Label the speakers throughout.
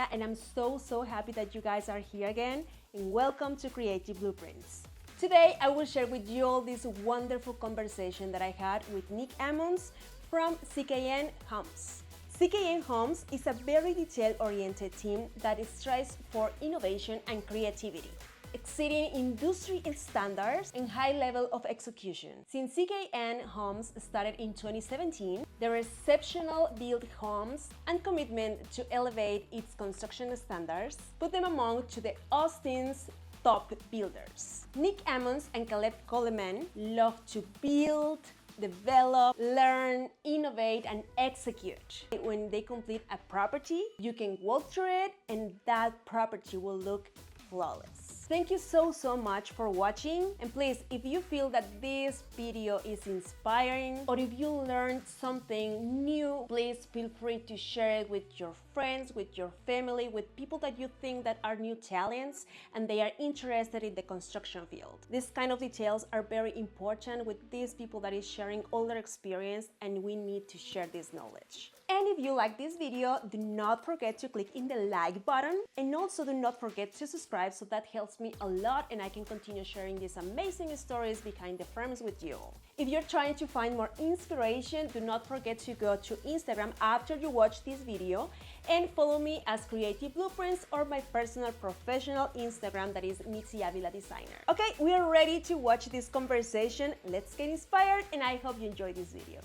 Speaker 1: Avila, and I'm so happy that you guys are here again, and welcome to Creative Blueprints. Today, I will share with you all this wonderful conversation that I had with Nick Ammons from CKN Homes. CKN Homes is a very detail-oriented team that strives for innovation and creativity, exceeding industry standards and high level of execution. Since CKN Homes started in 2017, their exceptional built homes and commitment to elevate its construction standards put them among the Austin's top builders. Nick Ammons and Caleb Coleman love to build, develop, learn, innovate, and execute. When they complete a property, you can walk through it and that property will look flawless. Thank you so much for watching, and please, if you feel that this video is inspiring or if you learned something new, please feel free to share it with your friends, with your family, with people that you think that are new talents and they are interested in the construction field. These kind of details are very important with these people that is sharing all their experience, and we need to share this knowledge. And if you like this video, do not forget to click in the like button, and also do not forget to subscribe, so that helps me a lot and I can continue sharing these amazing stories behind the firms with you. If you're trying to find more inspiration, do not forget to go to Instagram after you watch this video and follow me as Creative Blueprints or my personal professional Instagram, that is Mitzi Avila Designer. Okay, we are ready to watch this conversation. Let's get inspired, and I hope you enjoy this video.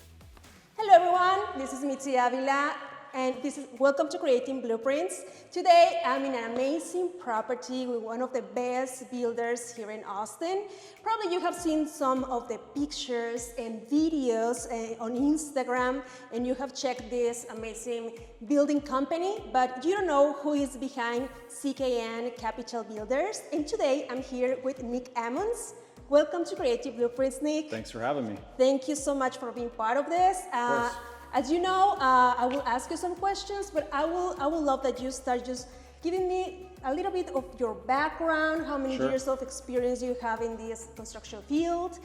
Speaker 1: Hello everyone, this is Mitzi Avila, and welcome to Creating Blueprints. Today I'm in an amazing property with one of the best builders here in Austin. Probably you have seen some of the pictures and videos on Instagram, and you have checked this amazing building company, but you don't know who is behind CKN Capital Builders. And today I'm here with Nick Ammons. Welcome to Creative Blueprints, Nick.
Speaker 2: Thanks for having me.
Speaker 1: Thank you so much for being part of this. As you know, I will ask you some questions, but I will love that you start just giving me a little bit of your background, how many years of experience you have in this construction field.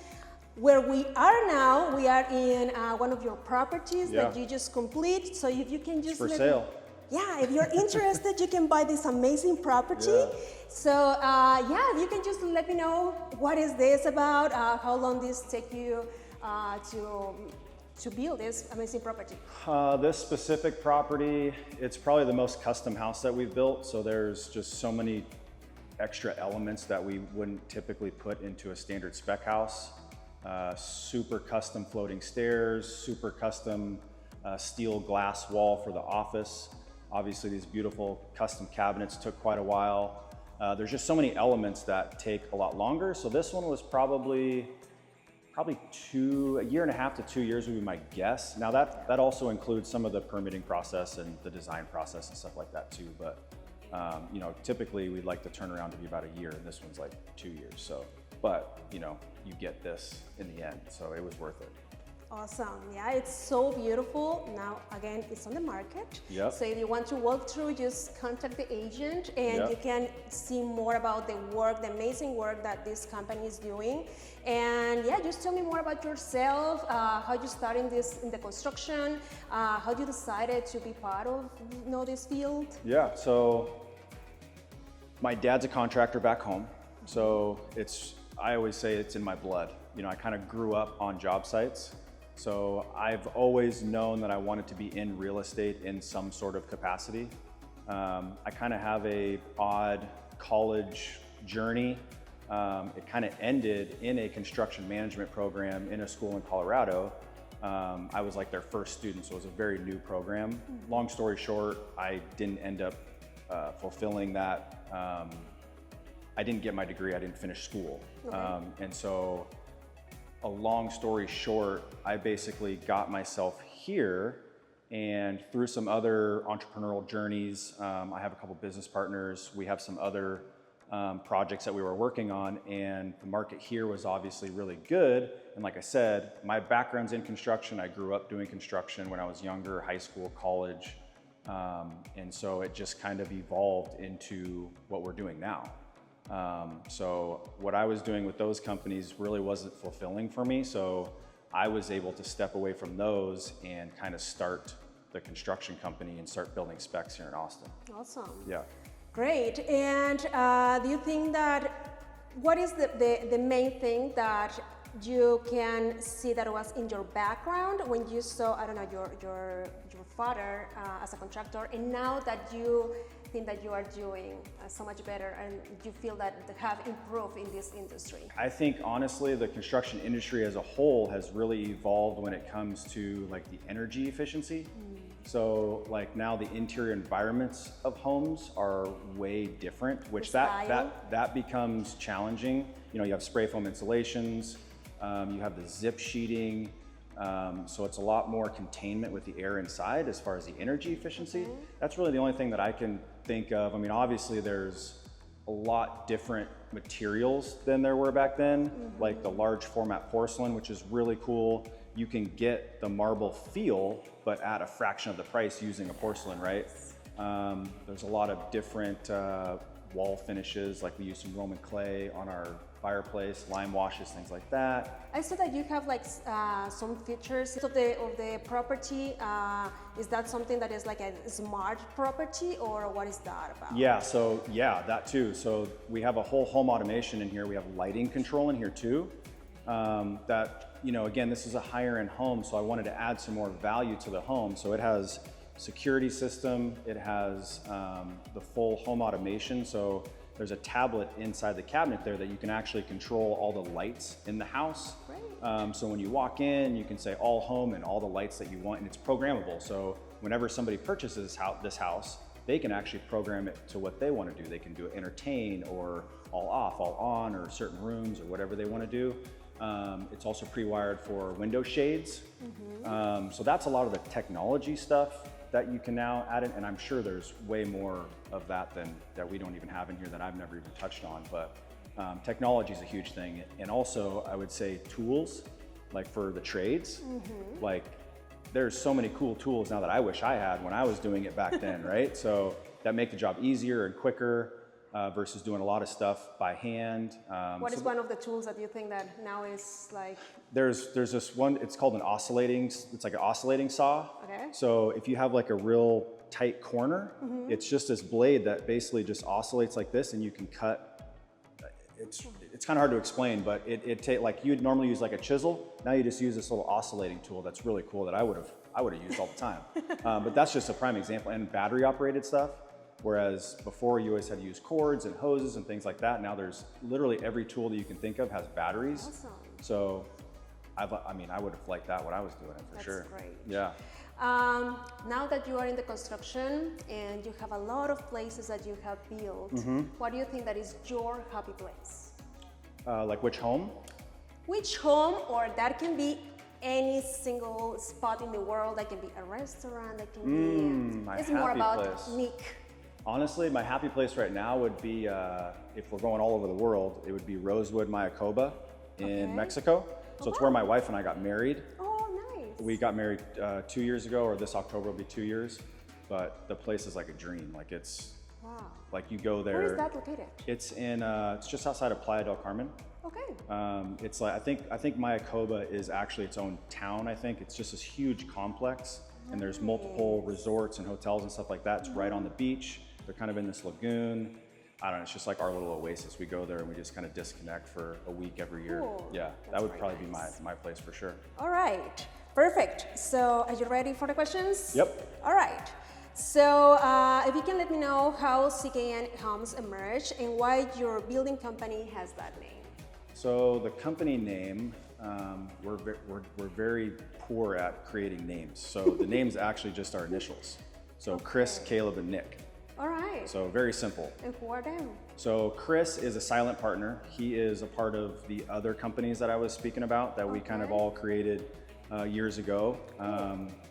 Speaker 1: Where we are now, we are in one of your properties that you just complete. So if you can just
Speaker 2: it's for sale.
Speaker 1: Yeah, if you're interested, you can buy this amazing property. So if you can just let me know what is this about, how long this take you to build this amazing property.
Speaker 2: This specific property, it's probably the most custom house that we've built. So there's just so many extra elements that we wouldn't typically put into a standard spec house. Super custom floating stairs, super custom steel glass wall for the office. Obviously, these beautiful custom cabinets took quite a while. There's just so many elements that take a lot longer. So this one was probably a year and a half to 2 years would be my guess. Now that also includes some of the permitting process and the design process and stuff like that too. But you know, typically we'd like to turn around to be about a year, and this one's like 2 years. So, but you know, you get this in the end, so it was worth it.
Speaker 1: Awesome. Yeah, it's so beautiful. Now, again, it's on the market.
Speaker 2: Yep.
Speaker 1: So if you want to walk through, just contact the agent and you can see more about the work, the amazing work that this company is doing. And yeah, just tell me more about yourself, how you started in the construction, how you decided to be part of this field. Yeah,
Speaker 2: so my dad's a contractor back home. So I always say it's in my blood. You know, I kind of grew up on job sites. So I've always known that I wanted to be in real estate in some sort of capacity. I kind of have a odd college journey. It kind of ended in a construction management program in a school in Colorado. I was like their first student, so it was a very new program. Long story short, I didn't end up fulfilling that. I didn't get my degree, I didn't finish school. And so a long story short, I basically got myself here, and through some other entrepreneurial journeys, I have a couple business partners. We have some other projects that we were working on, and the market here was obviously really good. And like I said, my background's in construction. I grew up doing construction when I was younger, high school, college. And so it just kind of evolved into what we're doing now. So what I was doing with those companies really wasn't fulfilling for me. So I was able to step away from those and kind of start the construction company and start building specs here in Austin.
Speaker 1: Awesome.
Speaker 2: Yeah.
Speaker 1: Great. And do you think that, what is the main thing that you can see that was in your background when you saw, I don't know, your father as a contractor, and now that you think that you are doing so much better and you feel that they have improved in this industry?
Speaker 2: I think honestly, the construction industry as a whole has really evolved when it comes to like the energy efficiency. So like now the interior environments of homes are way different, which that becomes challenging. You know, you have spray foam insulations, you have the zip sheeting, so it's a lot more containment with the air inside as far as the energy efficiency. That's really the only thing that I can think of. I mean, obviously there's a lot different materials than there were back then, like the large format porcelain, which is really cool. You can get the marble feel, but at a fraction of the price using a porcelain, right? There's a lot of different wall finishes, like we use some Roman clay on our fireplace, lime washes, things like that.
Speaker 1: I saw that you have like some features of the property. Is that something that is like a smart property, or what is that about?
Speaker 2: Yeah, so yeah, that too. So we have a whole home automation in here. We have lighting control in here too. That, you know, again, this is a higher end home, so I wanted to add some more value to the home. So it has security system, it has the full home automation. So there's a tablet inside the cabinet there that you can actually control all the lights in the house.
Speaker 1: Great.
Speaker 2: So when you walk in, you can say all home and all the lights that you want, and it's programmable. So whenever somebody purchases this house, they can actually program it to what they want to do. They can do entertain or all off, all on, or certain rooms or whatever they want to do. It's also pre-wired for window shades. So that's a lot of the technology stuff that you can now add in, and I'm sure there's way more of that that we don't even have in here that I've never even touched on, but technology is a huge thing. And also I would say tools, like for the trades, like there's so many cool tools now that I wish I had when I was doing it back then, right? So that make the job easier and quicker. Versus doing a lot of stuff by hand.
Speaker 1: What is one of the tools that you think that now is like?
Speaker 2: There's this one, it's called it's like an oscillating saw.
Speaker 1: Okay.
Speaker 2: So if you have like a real tight corner, it's just this blade that basically just oscillates like this, and you can cut. It's kind of hard to explain, but like you'd normally use like a chisel. Now you just use this little oscillating tool that's really cool that I would have used all the time. But that's just a prime example. And battery operated stuff. Whereas before you always had to use cords and hoses and things like that. Now there's literally every tool that you can think of has batteries.
Speaker 1: Awesome.
Speaker 2: So I would have liked that when I was doing it for sure.
Speaker 1: That's great.
Speaker 2: Yeah.
Speaker 1: Now that you are in the construction and you have a lot of places that you have built, what do you think that is your happy place?
Speaker 2: Like which home?
Speaker 1: Which home, or that can be any single spot in the world. That can be a restaurant, that can be, it's more about
Speaker 2: place.
Speaker 1: Nick.
Speaker 2: Honestly, my happy place right now would be, if we're going all over the world, it would be Rosewood, Mayacoba in Mexico. So it's where my wife and I got married.
Speaker 1: Oh, nice.
Speaker 2: We got married 2 years ago, or this October will be 2 years. But the place is like a dream. Like it's, like you go there.
Speaker 1: Where is that located?
Speaker 2: It's it's just outside of Playa del Carmen.
Speaker 1: Okay.
Speaker 2: It's like, I think Mayacoba is actually its own town, I think. It's just this huge complex, and there's multiple resorts and hotels and stuff like that. It's right on the beach. They're kind of in this lagoon. I don't know, it's just like our little oasis. We go there and we just kind of disconnect for a week every year.
Speaker 1: Cool.
Speaker 2: Yeah, that would probably be my place for sure.
Speaker 1: All right, perfect. So are you ready for the questions?
Speaker 2: Yep.
Speaker 1: All right. So if you can let me know how CKN Homes emerged and why your building company has that name.
Speaker 2: So the company name, we're very poor at creating names. So the name's actually just our initials. So Chris, Caleb, and Nick.
Speaker 1: All right.
Speaker 2: So very simple.
Speaker 1: And who are them?
Speaker 2: So Chris is a silent partner. He is a part of the other companies that I was speaking about that we kind of all created years ago.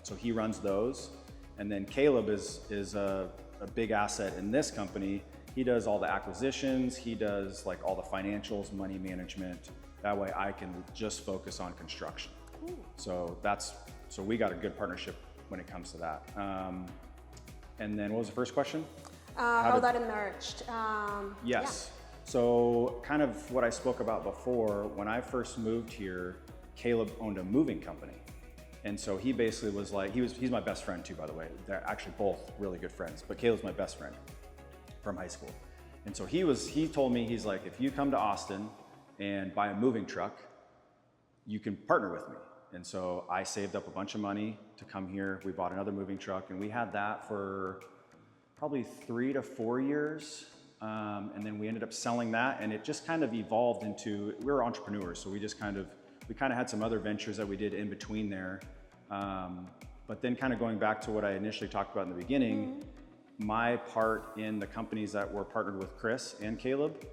Speaker 2: So he runs those. And then Caleb is a big asset in this company. He does all the acquisitions. He does like all the financials, money management. That way I can just focus on construction. So we got a good partnership when it comes to that. And then what was the first question?
Speaker 1: How that emerged.
Speaker 2: Yes. So kind of what I spoke about before, when I first moved here, Caleb owned a moving company. And so he basically was like, he's my best friend too, by the way. They're actually both really good friends, but Caleb's my best friend from high school. And so he told me, he's like, if you come to Austin and buy a moving truck, you can partner with me. And so I saved up a bunch of money to come here. We bought another moving truck, and we had that for probably 3 to 4 years. And then we ended up selling that, and it just kind of evolved into, we were entrepreneurs, so we kind of had some other ventures that we did in between there. But then kind of going back to what I initially talked about in the beginning, my part in the companies that were partnered with Chris and Caleb,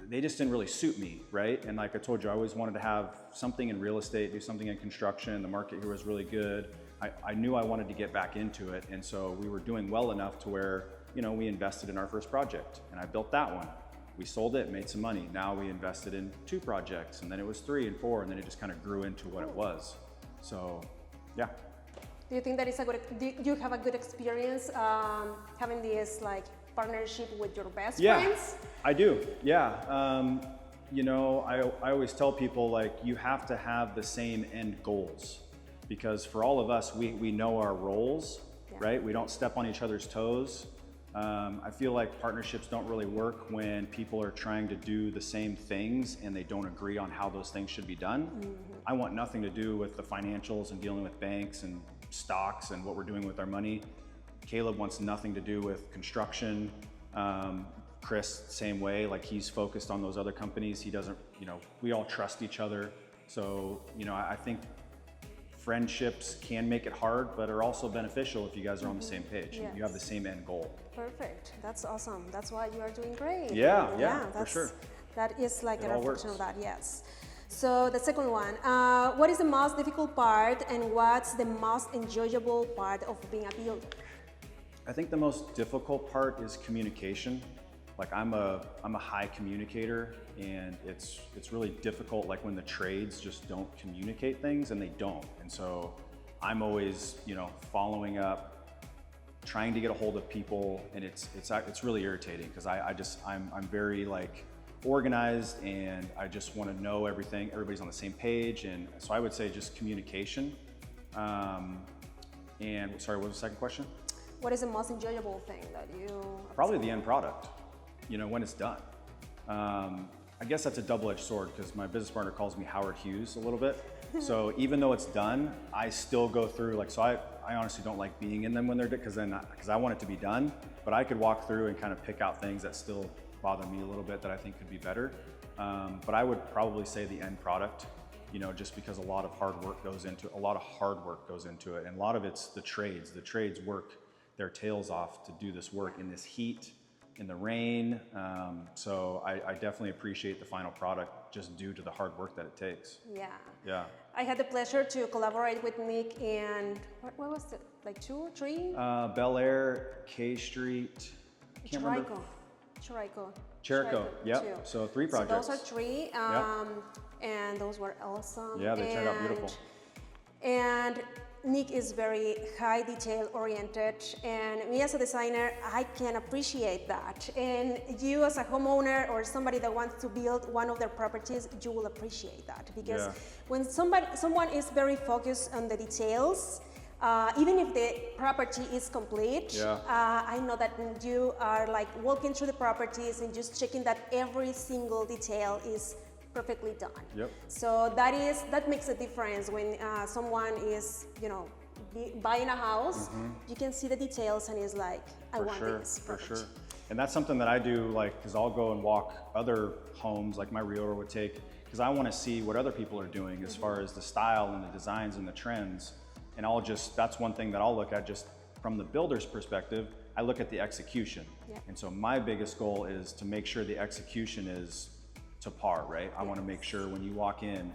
Speaker 2: they just didn't really suit me, right? And like I told you, I always wanted to have something in real estate, do something in construction. The market here was really good. I knew I wanted to get back into it. And so we were doing well enough to where, we invested in our first project, and I built that one. We sold it, made some money. Now we invested in 2 projects, and then it was 3 and 4, and then it just kind of grew into what it was. So, yeah.
Speaker 1: Do you think that do you have a good experience having this like partnership with your best friends?
Speaker 2: I do, yeah. I always tell people, like, you have to have the same end goals, because for all of us, we know our roles, right? We don't step on each other's toes. I feel like partnerships don't really work when people are trying to do the same things and they don't agree on how those things should be done. I want nothing to do with the financials and dealing with banks and stocks and what we're doing with our money. Caleb wants nothing to do with construction. Chris, same way, like he's focused on those other companies. He doesn't, we all trust each other. So, I think friendships can make it hard, but are also beneficial if you guys are on the same page. You have the same end goal.
Speaker 1: Perfect. That's awesome. That's why you are doing great.
Speaker 2: Yeah, for sure.
Speaker 1: That is like a reflection of that, yes.
Speaker 3: So the second one, what is the most difficult part and what's the most enjoyable part of being a builder?
Speaker 2: I think the most difficult part is communication. Like I'm a high communicator, and it's really difficult, like when the trades just don't communicate things, and they don't. And so I'm always, following up, trying to get a hold of people, and it's really irritating because I'm very like organized, and I just want to know everything. Everybody's on the same page, and so I would say just communication. And sorry, what was the second question?
Speaker 3: What is the most enjoyable thing that you?
Speaker 2: Probably the end product. When it's done. I guess that's a double-edged sword because my business partner calls me Howard Hughes a little bit. So even though it's done, I still go through I honestly don't like being in them when they're done because I want it to be done. But I could walk through and kind of pick out things that still bother me a little bit that I think could be better. But I would probably say the end product. Just because a lot of hard work goes into it, and a lot of it's the trades. The trades work their tails off to do this work in this heat, in the rain. So I definitely appreciate the final product just due to the hard work that it takes. Yeah.
Speaker 3: I had the pleasure to collaborate with Nick in, what was it, like 2 or 3?
Speaker 2: Bel Air, K Street, I can't remember. Cherico, yep. So 3 projects.
Speaker 3: So those are 3, and those were awesome.
Speaker 2: Yeah, they turned out beautiful.
Speaker 3: And Nick is very high detail oriented, and me as a designer, I can appreciate that. And you as a homeowner or somebody that wants to build one of their properties, you will appreciate that. Because when someone is very focused on the details, even if the property is complete, I know that you are like walking through the properties and just checking that every single detail is perfectly done. Yep. So that makes a difference when someone is, buying a house. You can see the details and it's like, I want this.
Speaker 2: For sure. And that's something that I do, because I'll go and walk other homes, like my realtor would take, because I want to see what other people are doing as far as the style and the designs and the trends. And that's one thing that I'll look at just from the builder's perspective. I look at the execution. And so my biggest goal is to make sure the execution is to par, right? I want to make sure when you walk in,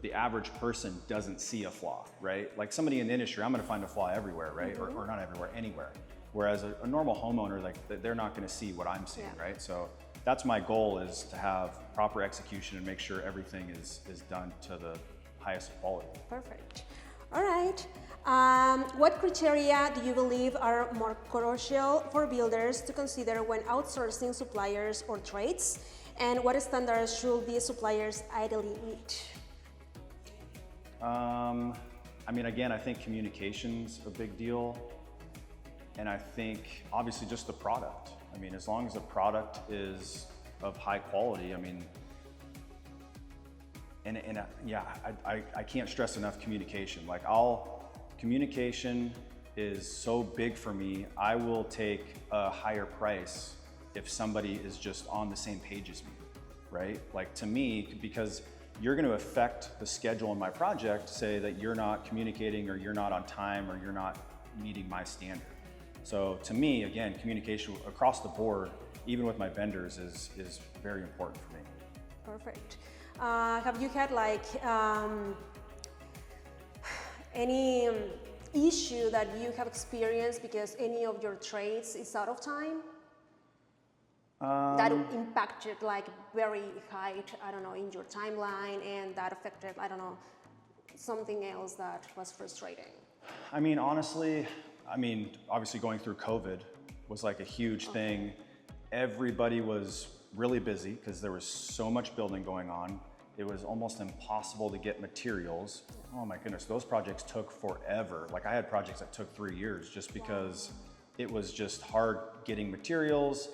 Speaker 2: the average person doesn't see a flaw, right? Like somebody in the industry, I'm going to find a flaw everywhere, right? Or not everywhere, anywhere. Whereas a normal homeowner, they're not going to see what I'm seeing, right? So that's my goal, is to have proper execution and make sure everything is done to the highest quality.
Speaker 3: Perfect. All right. What criteria do you believe are more crucial for builders to consider when outsourcing suppliers or trades? And what standards should these suppliers ideally meet?
Speaker 2: I mean, again, I think communication's a big deal. And I think obviously just the product. I mean, as long as the product is of high quality, I mean, I can't stress enough communication. Like communication is so big for me. I will take a higher price if somebody is just on the same page as me, right? Like to me, because you're going to affect the schedule in my project, say that you're not communicating or you're not on time or you're not meeting my standard. So to me, again, communication across the board, even with my vendors, is very important for me.
Speaker 3: Perfect. Have you had like any issue that you have experienced because any of your trades is out of time? That impacted like very high, I don't know, in your timeline, and that affected, I don't know, something else that was frustrating?
Speaker 2: I mean, honestly, obviously going through COVID was like a huge thing. Everybody was really busy because there was so much building going on. It was almost impossible to get materials. Oh my goodness, those projects took forever. Like I had projects that took 3 years just because it was just hard getting materials,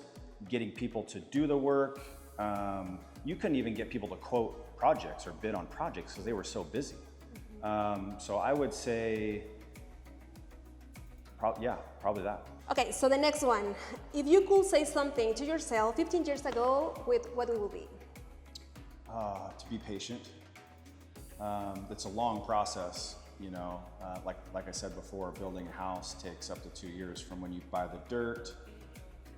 Speaker 2: getting people to do the work. You couldn't even get people to quote projects or bid on projects because they were so busy. So I would say, probably that.
Speaker 3: Okay, so the next one. If you could say something to yourself 15 years ago, what it will be?
Speaker 2: To be patient. It's a long process, you know. Like I said before, building a house takes up to 2 years from when you buy the dirt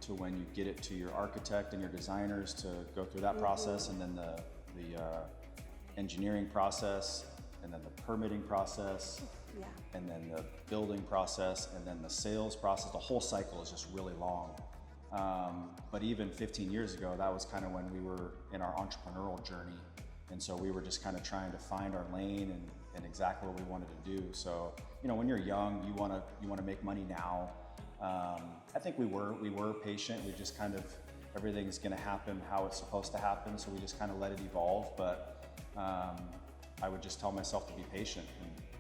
Speaker 2: to when you get it to your architect and your designers to go through that process, and then the engineering process, and then the permitting process, and then the building process, and then the sales process. The whole cycle is just really long. But even 15 years ago, that was kind of when we were in our entrepreneurial journey. And so we were just kind of trying to find our lane and exactly what we wanted to do. So, you know, when you're young, you want to make money now. I think we were patient. We just kind of, everything's going to happen how it's supposed to happen. So we just kind of let it evolve. But I would just tell myself to be patient,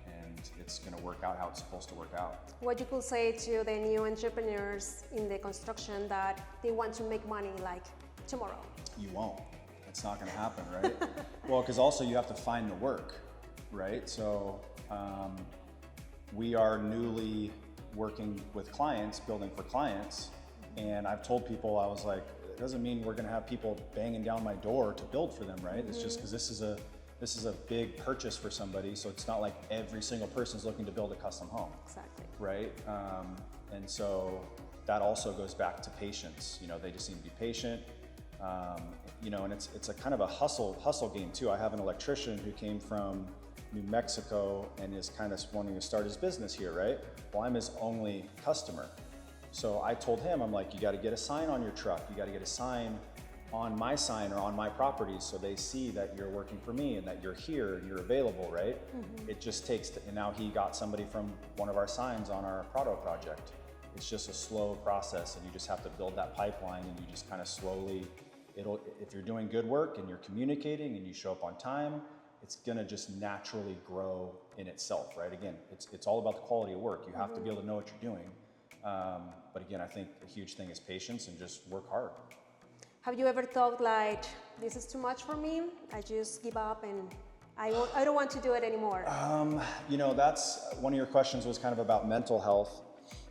Speaker 2: and it's going to work out how it's supposed to work out.
Speaker 3: What you could say to the new entrepreneurs in the construction that they want to make money like tomorrow?
Speaker 2: You won't. It's not going to happen, right? Well, because also you have to find the work, right? So we are newly working with clients, building for clients, and I've told people, I was like, it doesn't mean we're going to have people banging down my door to build for them, right? It's just because this is a big purchase for somebody, so it's not like every single person's looking to build a custom home.
Speaker 3: Exactly.
Speaker 2: Right? And so that also goes back to patience. You know, they just need to be patient. You know, and it's a kind of a hustle game too. I have an electrician who came from New Mexico and is kind of wanting to start his business here, right? Well, I'm his only customer. So I told him, I'm like, you got to get a sign on your truck. You got to get a sign on my sign or on my property, so they see that you're working for me and that you're here and you're available, right? It just takes, and now he got somebody from one of our signs on our Prado project. It's just a slow process, and you just have to build that pipeline, and you just kind of slowly, if you're doing good work and you're communicating and you show up on time, it's gonna just naturally grow in itself, right? Again, it's all about the quality of work. You have to be able to know what you're doing. But again, I think the huge thing is patience and just work hard.
Speaker 3: Have you ever thought like, this is too much for me, I just give up and I don't want to do it anymore?
Speaker 2: You know, that's one of your questions was kind of about mental health.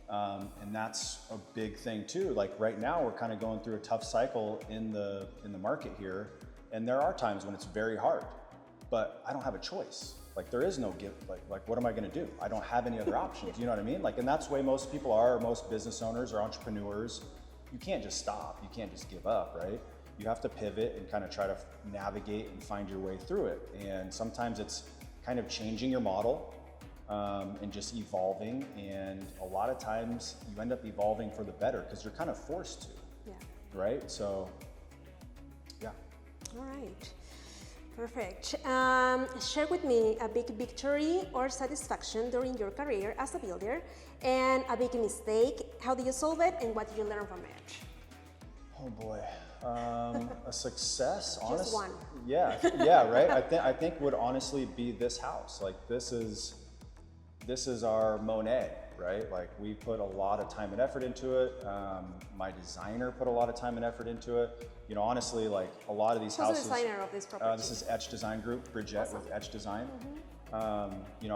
Speaker 2: And that's a big thing too. Like right now we're kind of going through a tough cycle in the market here. And there are times when it's very hard, but I don't have a choice. Like there is no give, like what am I gonna do? I don't have any other options, you know what I mean? Like, and that's the way most people are, most business owners or entrepreneurs. You can't just stop, you can't just give up, right? You have to pivot and kind of try to navigate and find your way through it. And sometimes it's kind of changing your model and just evolving. And a lot of times you end up evolving for the better because you're kind of forced to, right? So, yeah.
Speaker 3: All right, perfect. Share with me a big victory or satisfaction during your career as a builder and a big mistake. How did you solve it and what did you learn from it?
Speaker 2: Oh boy, a success,
Speaker 3: Just
Speaker 2: honest.
Speaker 3: one.
Speaker 2: Yeah, yeah, right. I think would honestly be this house. Like this is our Monet, right? Like we put a lot of time and effort into it. My designer put a lot of time and effort into it. You know, honestly, like a lot of these
Speaker 3: Who's
Speaker 2: houses.
Speaker 3: the designer of this property?
Speaker 2: This is Etch Design Group, Bridget
Speaker 3: Awesome.
Speaker 2: with Etch Design. You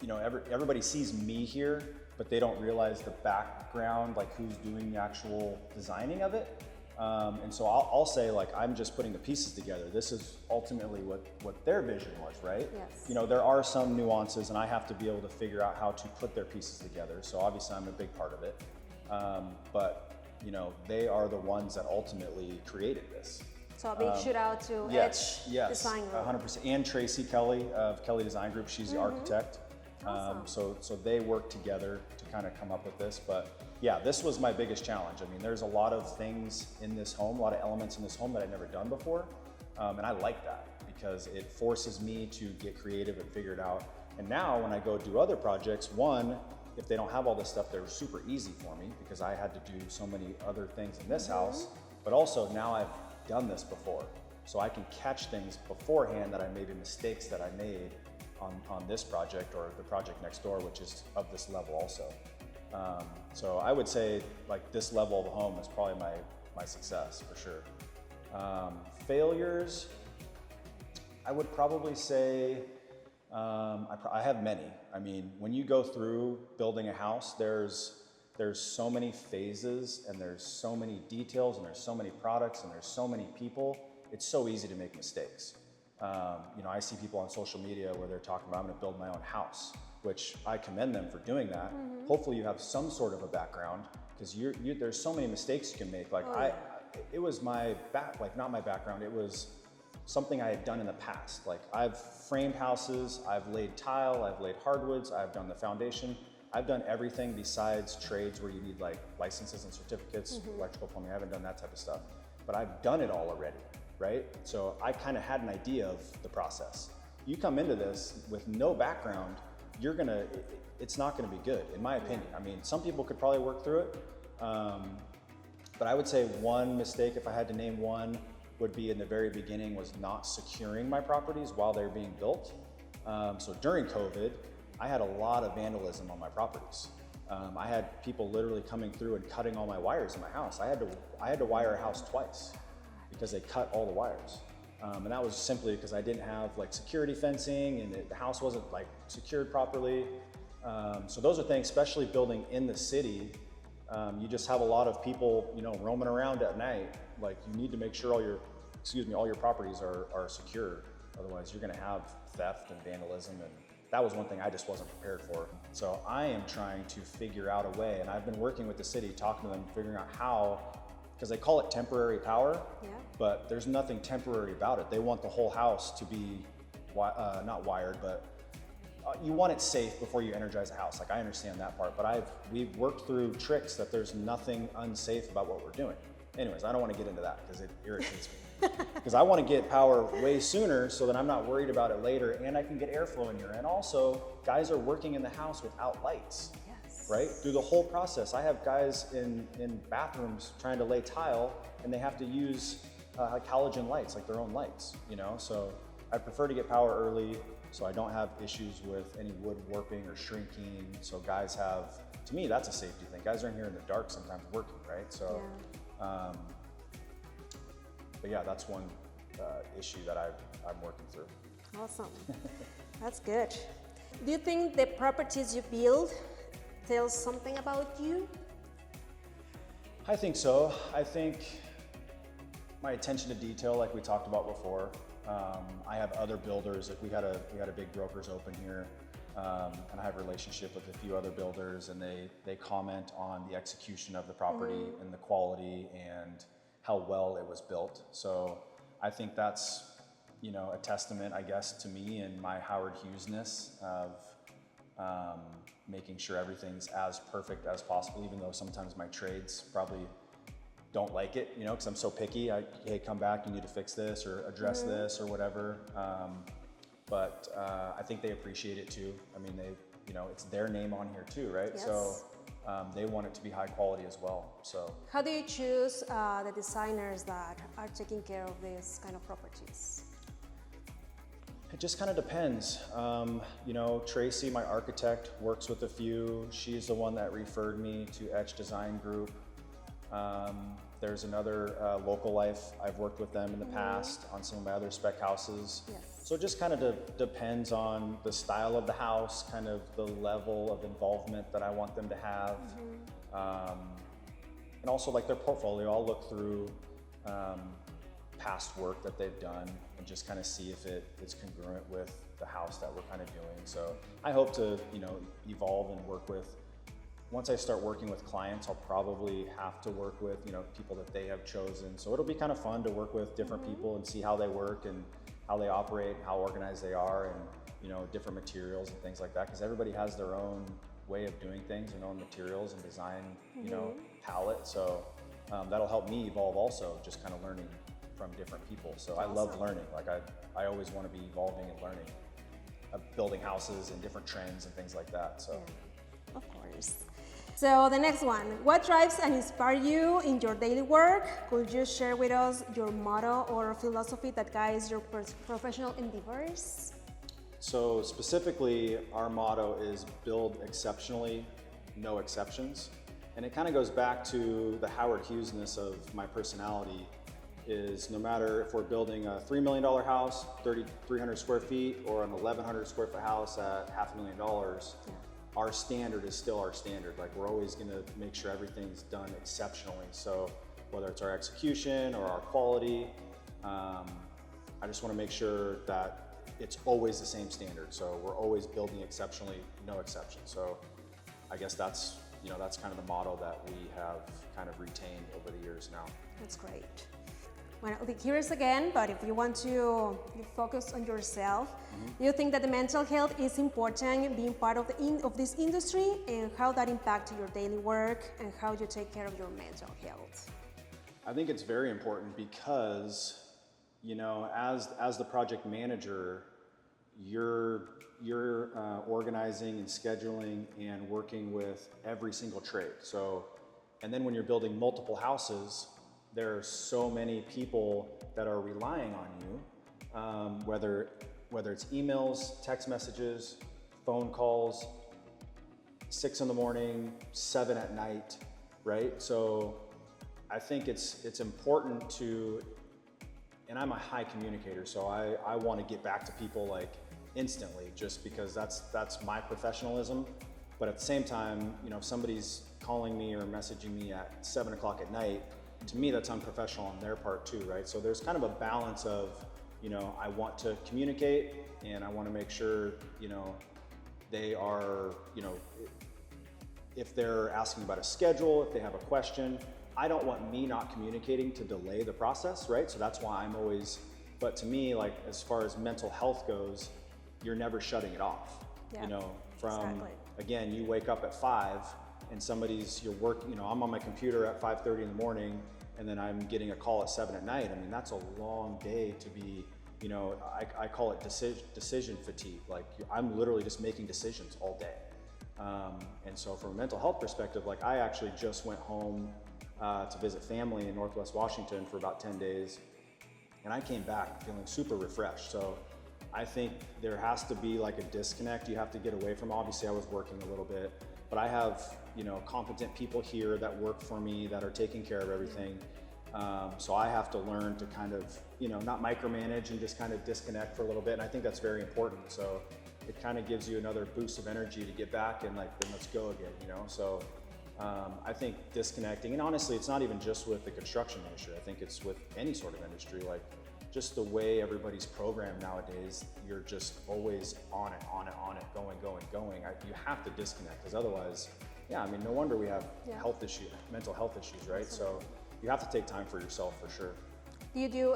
Speaker 2: know, everybody sees me here, but they don't realize the background, like who's doing the actual designing of it. And so I'll say, like, I'm just putting the pieces together. This is ultimately what their vision was, right?
Speaker 3: Yes.
Speaker 2: You know, there are some nuances, and I have to be able to figure out how to put their pieces together. So obviously, I'm a big part of it. But you know, they are the ones that ultimately created this.
Speaker 3: So a big shout out to
Speaker 2: Yes,
Speaker 3: Edge
Speaker 2: yes,
Speaker 3: Design Group.
Speaker 2: 100%. And Tracy Kelly of Kelly Design Group, she's the architect.
Speaker 3: Awesome.
Speaker 2: So they work together to kind of come up with this. But yeah, this was my biggest challenge. I mean, there's a lot of things in this home, a lot of elements in this home that I'd never done before. And I like that because it forces me to get creative and figure it out. And now when I go do other projects, one, if they don't have all this stuff, they're super easy for me because I had to do so many other things in this house. But also now I've done this before. So I can catch things beforehand that I maybe mistakes that I made on this project or the project next door, which is of this level also. So I would say like this level of home is probably my success for sure. Failures, I would probably say, I have many. I mean, when you go through building a house, there's so many phases and there's so many details and there's so many products and there's so many people. It's so easy to make mistakes. You know, I see people on social media where they're talking about, I'm gonna build my own house, which I commend them for doing that. Hopefully you have some sort of a background because there's so many mistakes you can make. Like it was not my background, it was something I had done in the past. Like I've framed houses, I've laid tile, I've laid hardwoods, I've done the foundation. I've done everything besides trades where you need like licenses and certificates, electrical, plumbing. I haven't done that type of stuff, but I've done it all already, right? So I kind of had an idea of the process. You come into this with no background, it's not gonna be good, in my opinion. I mean, some people could probably work through it, but I would say one mistake, if I had to name one, would be in the very beginning was not securing my properties while they're being built. So during COVID, I had a lot of vandalism on my properties. I had people literally coming through and cutting all my wires in my house. I had to wire a house twice because they cut all the wires. And that was simply because I didn't have like security fencing and the house wasn't like secured properly. So those are things, especially building in the city, you just have a lot of people, you know, roaming around at night. Like you need to make sure all your properties are secure. Otherwise you're gonna have theft and vandalism, and that was one thing I just wasn't prepared for. So I am trying to figure out a way, and I've been working with the city, talking to them, figuring out how, because they call it temporary power, but there's nothing temporary about it. They want the whole house to be, not wired, but you want it safe before you energize a house. Like I understand that part, but we've worked through tricks that there's nothing unsafe about what we're doing. Anyways, I don't want to get into that because it irritates me. Because I want to get power way sooner so that I'm not worried about it later and I can get airflow in here. And also, guys are working in the house without lights, right? Through the whole process. I have guys in bathrooms trying to lay tile and they have to use halogen lights, like their own lights, you know? So I prefer to get power early so I don't have issues with any wood warping or shrinking. So guys have, to me, that's a safety thing. Guys are in here in the dark sometimes working, right? So. But yeah, that's one issue that I'm working through.
Speaker 3: Awesome. That's good. Do you think the properties you build tell something about you?
Speaker 2: I think so. I think my attention to detail, like we talked about before. I have other builders. Like we had a big brokers open here, and I have a relationship with a few other builders, and they comment on the execution of the property and the quality and how well it was built. So I think that's, you know, a testament, I guess, to me and my Howard Hughesness of making sure everything's as perfect as possible, even though sometimes my trades probably don't like it, you know, because I'm so picky. Hey, come back, you need to fix this or address this or whatever. But I think they appreciate it too. I mean, you know, it's their name on here too, right?
Speaker 3: Yes.
Speaker 2: So they want it to be high quality as well. So
Speaker 3: How do you choose the designers that are taking care of these kind of properties?
Speaker 2: it just kind of depends. You know, Tracy, my architect, works with a few. She's the one that referred me to Etch Design Group. There's another Local Life. I've worked with them in the past on some of my other spec houses.
Speaker 3: Yes.
Speaker 2: So it just kind of depends on the style of the house, kind of the level of involvement that I want them to have. And also like their portfolio. I'll look through past work that they've done and just kind of see if it's congruent with the house that we're kind of doing. So I hope to, you know, evolve and work with. Once I start working with clients, I'll probably have to work with, you know, people that they have chosen. So it'll be kind of fun to work with different people and see how they work and how they operate, how organized they are, and, you know, different materials and things like that. Because everybody has their own way of doing things, their own materials and design, you know, palette. So that'll help me evolve also, just kind of learning from different people. So I love learning. Like I always want to be evolving and learning, building houses and different trends and things like that. So.
Speaker 3: Yeah, of course. So the next one, what drives and inspires you in your daily work? Could you share with us your motto or philosophy that guides your professional endeavors?
Speaker 2: So specifically, our motto is build exceptionally, no exceptions. And it kind of goes back to the Howard Hughesness of my personality, is no matter if we're building a $3 million house, 300 square feet, or an 1,100 square foot house at $500,000, our standard is still our standard. Like we're always gonna make sure everything's done exceptionally. So whether it's our execution or our quality, I just wanna make sure that it's always the same standard. So we're always building exceptionally, no exceptions. So I guess that's, you know, that's kind of the motto that we have kind of retained over the years now.
Speaker 3: That's great. Well, curious again, but if you want to focus on yourself, do you think that the mental health is important being part of this industry, and how that impacts your daily work and how you take care of your mental health?
Speaker 2: I think it's very important because, you know, as the project manager, you're organizing and scheduling and working with every single trade. So, and then when you're building multiple houses, there are so many people that are relying on you, whether it's emails, text messages, phone calls, 6 in the morning, 7 at night, right? So I think it's important to, and I'm a high communicator, so I want to get back to people like instantly, just because that's my professionalism. But at the same time, you know, if somebody's calling me or messaging me at 7 o'clock at night, to me, that's unprofessional on their part too, right? So there's kind of a balance of, you know, I want to communicate and I want to make sure, you know, they are, you know, if they're asking about a schedule, if they have a question, I don't want me not communicating to delay the process, right? So that's why I'm always, but to me, like as far as mental health goes, you're never shutting it off, you know, from, again, you wake up at 5 and you're working, you know, I'm on my computer at 5:30 in the morning and then I'm getting a call at 7 at night. I mean, that's a long day to be, you know, I call it decision fatigue. Like I'm literally just making decisions all day. And so from a mental health perspective, like I actually just went home to visit family in Northwest Washington for about 10 days. And I came back feeling super refreshed. So I think there has to be like a disconnect. You have to get away from, obviously I was working a little bit, but I have, you know, competent people here that work for me that are taking care of everything. So I have to learn to kind of, you know, not micromanage and just kind of disconnect for a little bit. And I think that's very important. So it kind of gives you another boost of energy to get back and like, then let's go again, you know? So I think disconnecting, and honestly, it's not even just with the construction industry. I think it's with any sort of industry, like just the way everybody's programmed nowadays, you're just always on it, going. You have to disconnect, because otherwise, yeah, I mean, no wonder we have health issues, mental health issues, right? So you have to take time for yourself for sure.
Speaker 3: Do you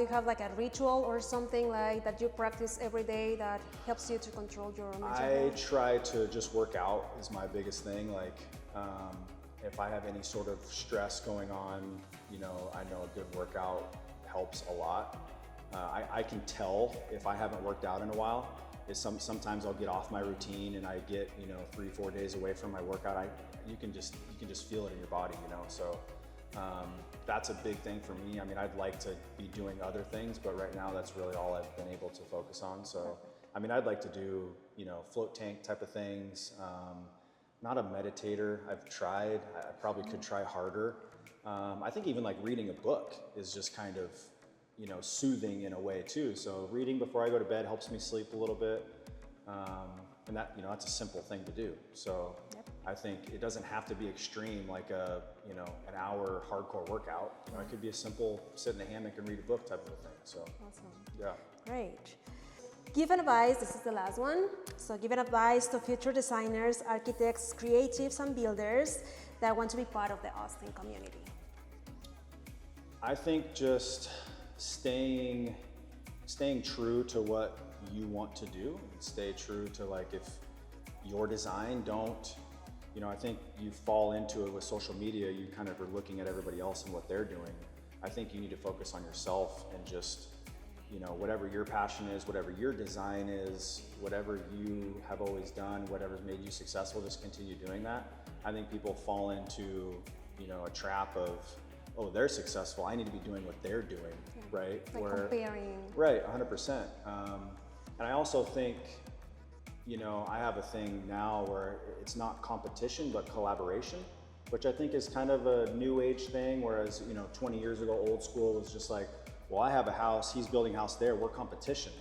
Speaker 3: have like a ritual or something like that you practice every day that helps you to control your mental health?
Speaker 2: I try to just work out is my biggest thing. Like if I have any sort of stress going on, you know, I know a good workout helps a lot. I can tell if I haven't worked out in a while. is sometimes I'll get off my routine and I get, 3-4 days away from my workout. You can just feel it in your body, So that's a big thing for me. I mean, I'd like to be doing other things, but right now that's really all I've been able to focus on. So, I mean, I'd like to do, float tank type of things. Not a meditator. I've tried. I probably could try harder. I think even like reading a book is just kind of, soothing in a way too. So reading before I go to bed helps me sleep a little bit. And that, that's a simple thing to do. So I think it doesn't have to be extreme, like an hour hardcore workout. It could be a simple sit in the hammock and read a book type of a thing. So,
Speaker 3: awesome.
Speaker 2: Yeah.
Speaker 3: Great. Give advice, this is the last one. So give advice to future designers, architects, creatives, and builders that want to be part of the Austin community.
Speaker 2: I think just staying true to what you want to do, and stay true to like if your design don't, I think you fall into it with social media, you kind of are looking at everybody else and what they're doing. I think you need to focus on yourself and just, whatever your passion is, whatever your design is, whatever you have always done, whatever's made you successful, just continue doing that. I think people fall into, a trap of, oh, they're successful, I need to be doing what they're doing, right?
Speaker 3: Like comparing.
Speaker 2: Right, 100%. And I also think, I have a thing now where it's not competition, but collaboration, which I think is kind of a new age thing, whereas, 20 years ago, old school was just like, well, I have a house, he's building a house there, we're competition,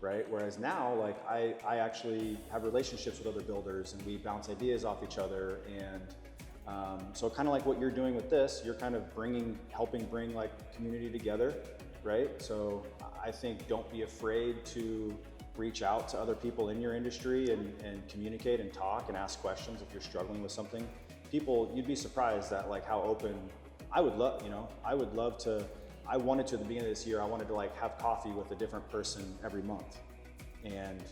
Speaker 2: right? Whereas now, like, I actually have relationships with other builders and we bounce ideas off each other. And so kind of like what you're doing with this, you're kind of helping bring like community together, right? So I think don't be afraid to reach out to other people in your industry and communicate and talk and ask questions if you're struggling with something. You'd be surprised at like how open, I wanted to at the beginning of this year, I wanted to like have coffee with a different person every month. And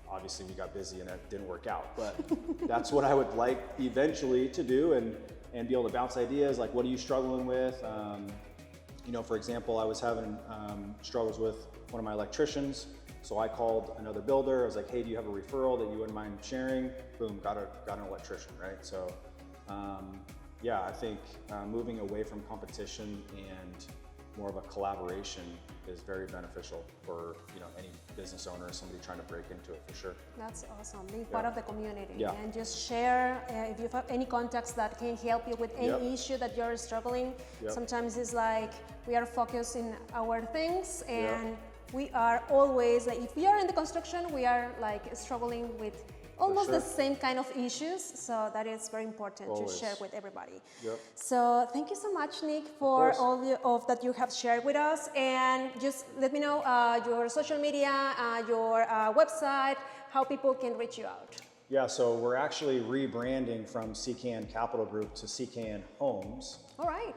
Speaker 2: obviously we got busy and that didn't work out, but that's what I would like eventually to do and be able to bounce ideas, like what are you struggling with? For example, I was having struggles with one of my electricians. So I called another builder. I was like, hey, do you have a referral that you wouldn't mind sharing? Boom, got an electrician, right? So I think moving away from competition and more of a collaboration is very beneficial for any business owner or somebody trying to break into it, for sure.
Speaker 3: That's awesome, being part of the community and just share if you have any contacts that can help you with any issue that you're struggling. Sometimes it's like we are focused in our things and we are always, like, if we are in the construction, we are like struggling with almost the same kind of issues, so that is very important to share with everybody. So thank you so much, Nick, for all of that you have shared with us, and just let me know your social media, your website, how people can reach you out.
Speaker 2: Yeah, so we're actually rebranding from CKN Capital Group to CKN Homes.
Speaker 3: All right.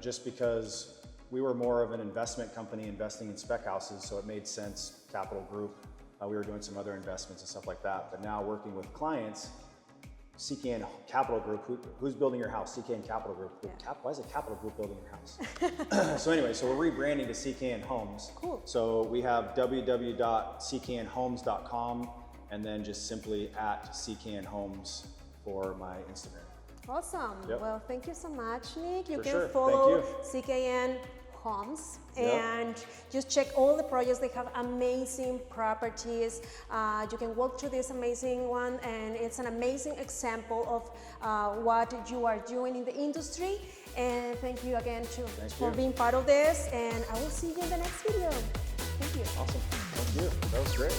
Speaker 2: Just because we were more of an investment company investing in spec houses, so it made sense, Capital Group. We were doing some other investments and stuff like that, but now working with clients, CKN Capital Group, who's building your house? CKN Capital Group. Why is it Capital Group building your house? So anyway, so we're rebranding to CKN Homes.
Speaker 3: Cool.
Speaker 2: So we have www.cknhomes.com and then just simply at CKN Homes for my Instagram.
Speaker 3: Awesome. Well, thank you so much, Nick. You
Speaker 2: For
Speaker 3: can
Speaker 2: sure.
Speaker 3: follow CKN Homes and just check all the projects. They have amazing properties. You can walk through this amazing one, and it's an amazing example of what you are doing in the industry. And thank you again for being part of this, and I will see you in the next video. Thank you.
Speaker 2: Awesome. Thank you. That was great.